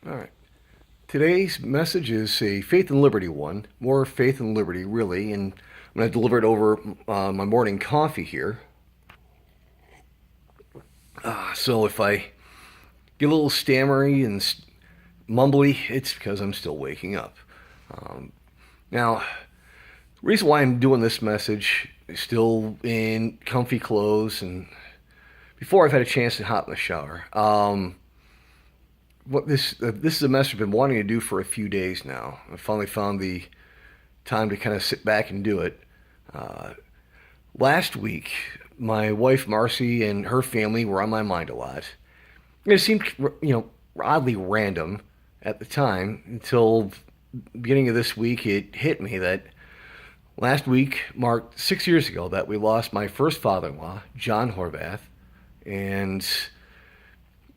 All right. Today's message is a faith and liberty one, more faith and liberty, really, and I'm going to deliver it over my morning coffee here. So if I get a little stammery and mumbly, it's because I'm still waking up. Now, the reason why I'm doing this message is still in comfy clothes and before I've had a chance to hop in the shower. This is a message I've been wanting to do for a few days now. I finally found the time to kind of sit back and do it. Uh, Last week, my wife Marcy and her family were on my mind a lot. It seemed, oddly random at the time until the beginning of this week. It hit me that last week marked 6 years ago that we lost my first father-in-law, John Horvath, and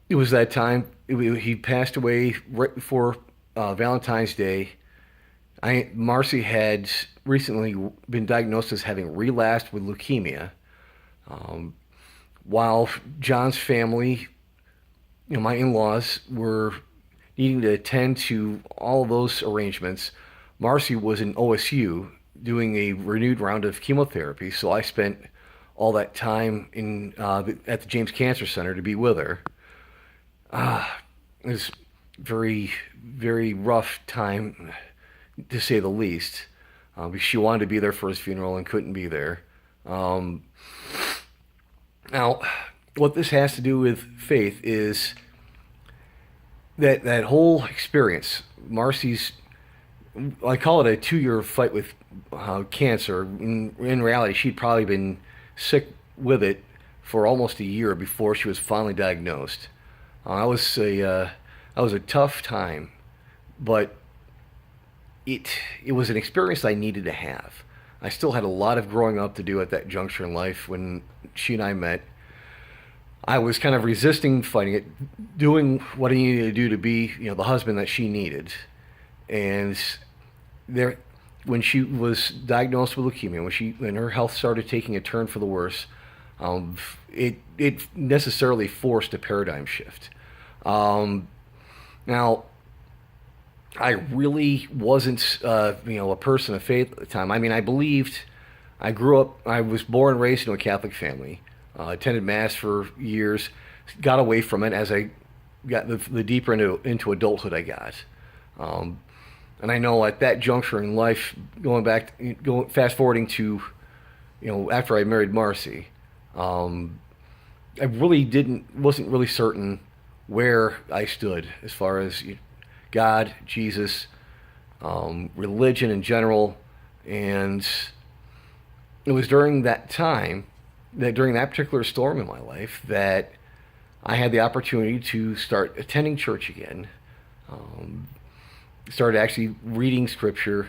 it was that time. He passed away right before Valentine's Day. Marcy had recently been diagnosed as having relapsed with leukemia. Um, while John's family, my in-laws were needing to attend to all of those arrangements, Marcy was in OSU doing a renewed round of chemotherapy. So I spent all that time at the James Cancer Center to be with her. It was very, very rough time, to say the least, because she wanted to be there for his funeral and couldn't be there. Um, Now, what this has to do with faith is that whole experience. Marcy's, I call it a 2-year fight with cancer. In reality, she'd probably been sick with it for almost a year before she was finally diagnosed. That was a tough time, but it it was an experience I needed to have. I still had a lot of growing up to do at that juncture in life when she and I met. I was kind of resisting fighting it, doing what I needed to do to be, the husband that she needed. And there, when she was diagnosed with leukemia, when her health started taking a turn for the worse, um, it necessarily forced a paradigm shift. Um, Now, I really wasn't, a person of faith at the time. I mean, I believed. I grew up. I was born and raised in a Catholic family. Attended mass for years. Got away from it as I got the deeper into adulthood I got. Um, and I know at that juncture in life, going fast forwarding to, after I married Marcy, um, I really wasn't really certain where I stood as far as God, Jesus, religion in general, and it was during that time, that during that particular storm in my life, that I had the opportunity to start attending church again. Um, Started actually reading scripture.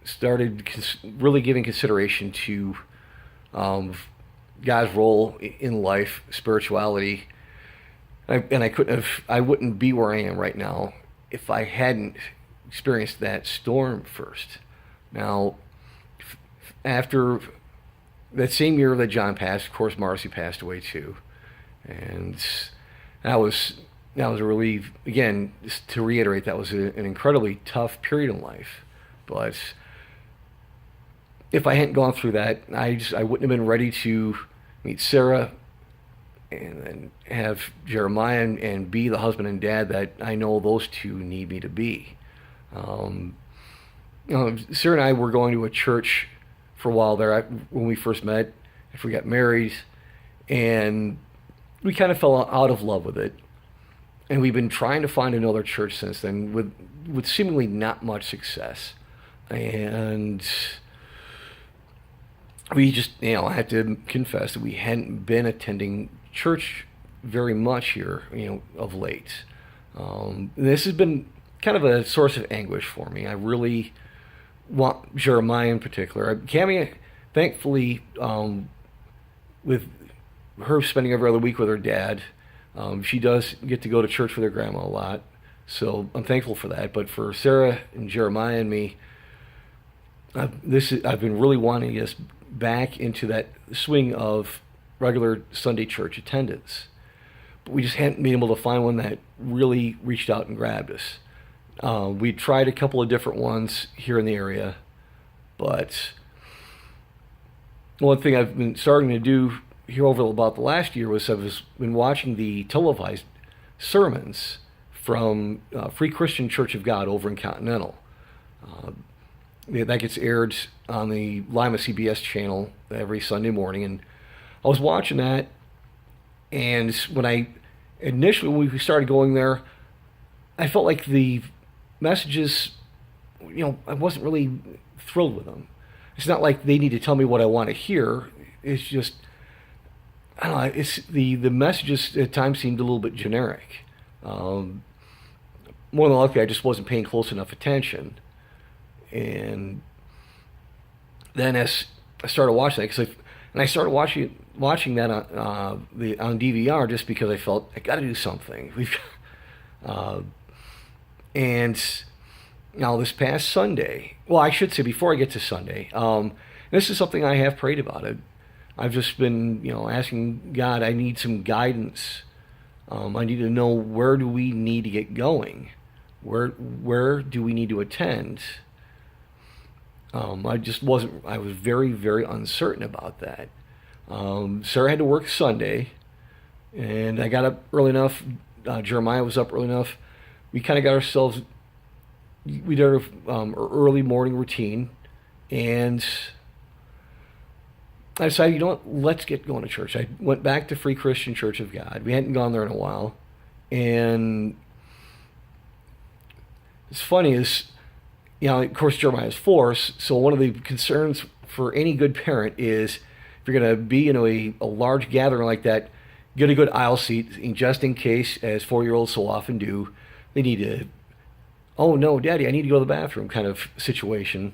Started really giving consideration to um, God's role in life, spirituality, I wouldn't be where I am right now if I hadn't experienced that storm first. Now, after that same year that John passed, of course, Marcy passed away too, and that was that was a relief. Again, just to reiterate, that was an incredibly tough period in life. But if I hadn't gone through that, I wouldn't have been ready to meet Sarah and then have Jeremiah and be the husband and dad that I know those two need me to be. Um, Sarah and I were going to a church for a while there when we first met. After we got married, and we kind of fell out of love with it. And we've been trying to find another church since then, with seemingly not much success. And we just, I have to confess that we hadn't been attending church very much here, of late. This has been kind of a source of anguish for me. I really want Jeremiah in particular. Cammy, thankfully, with her spending every other week with her dad, she does get to go to church with her grandma a lot. So I'm thankful for that. But for Sarah and Jeremiah and me, I've been really wanting to get us back into that swing of regular Sunday church attendance. but we just hadn't been able to find one that really reached out and grabbed us. We tried a couple of different ones here in the area, but one thing I've been starting to do here over about the last year was I've been watching the televised sermons from Free Christian Church of God over in Continental. Uh, that gets aired on the Lima CBS channel every Sunday morning, and I was watching that. And when we started going there, I felt like the messages, I wasn't really thrilled with them. It's not like they need to tell me what I want to hear. It's just, I don't know. It's the messages at times seemed a little bit generic. Um, More than likely, I just wasn't paying close enough attention. And then as I started watching that, and I started watching that on DVR just because I felt I got to do something. Uh, and now this past Sunday, well, I should say before I get to Sunday, this is something I have prayed about. I've just been, asking God. I need some guidance. I need to know, where do we need to get going? Where do we need to attend? I just wasn't. I was very, very uncertain about that. Sarah had to work Sunday, and I got up early enough. Jeremiah was up early enough. We kind of got ourselves. We did our early morning routine, and I decided, let's get going to church. I went back to Free Christian Church of God. We hadn't gone there in a while, and it's funny is, of course, Jeremiah's 4, so one of the concerns for any good parent is, if you're going to be in a large gathering like that, get a good aisle seat, just in case, as 4-year-olds so often do, they need to, oh no, Daddy, I need to go to the bathroom kind of situation.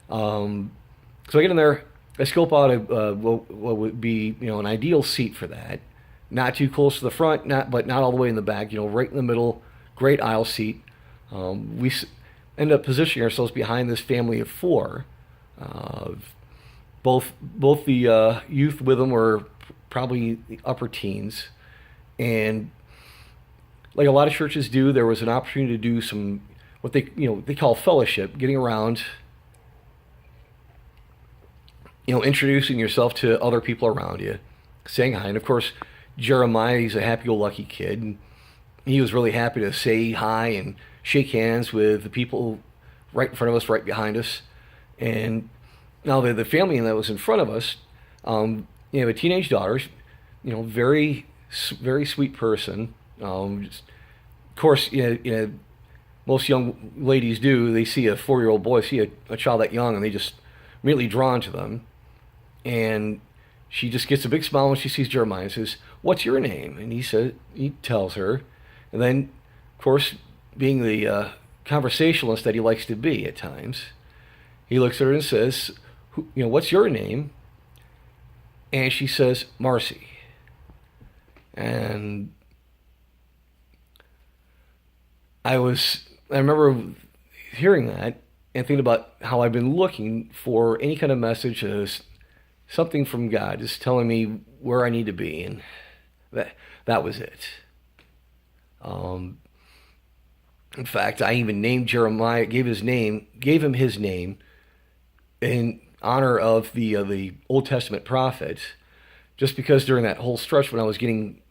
So I get in there, I scope out what would be, an ideal seat for that. Not too close to the front, but not all the way in the back, right in the middle, great aisle seat. We end up positioning ourselves behind this family of 4. Both the youth with them were probably the upper teens, and like a lot of churches do, there was an opportunity to do some what they call fellowship, getting around, introducing yourself to other people around you, saying hi. And of course, Jeremiah, he's a happy-go-lucky kid, and he was really happy to say hi and shake hands with the people right in front of us, right behind us. And now the family that was in front of us, a teenage daughter, very, very sweet person. Of course, most young ladies do. They see a 4-year-old boy, see a child that young, and they just immediately drawn to them. And she just gets a big smile when she sees Jeremiah and says, "What's your name?" And he tells her. And then, of course, being the conversationalist that he likes to be at times, he looks at her and says, "What's your name?" And she says, "Marcy." And I remember hearing that and thinking about how I've been looking for any kind of message as something from God, just telling me where I need to be, and that was it. In fact, I even named Jeremiah, gave him his name in honor of the Old Testament prophet, just because during that whole stretch when I was getting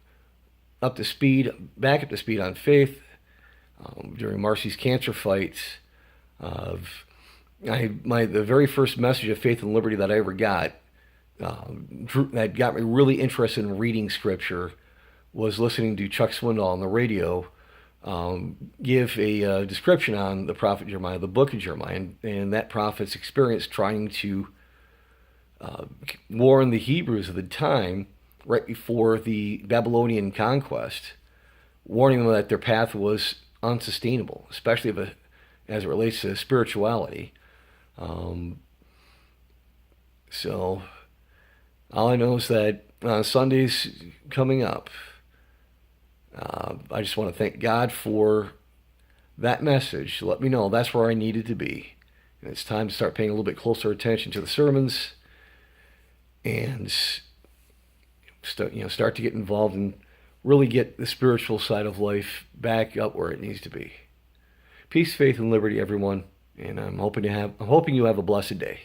back up to speed on faith, during Marcy's cancer fight, the very first message of faith and liberty that I ever got, that got me really interested in reading scripture, was listening to Chuck Swindoll on the radio give a description on the prophet Jeremiah, the book of Jeremiah, and that prophet's experience trying to warn the Hebrews of the time right before the Babylonian conquest, warning them that their path was unsustainable, especially as it relates to spirituality. So all I know is that on Sundays coming up, I just want to thank God for that message to let me know that's where I needed to be. And it's time to start paying a little bit closer attention to the sermons and start to get involved in really get the spiritual side of life back up where it needs to be. Peace, faith, and liberty, everyone. And I'm hoping you have a blessed day.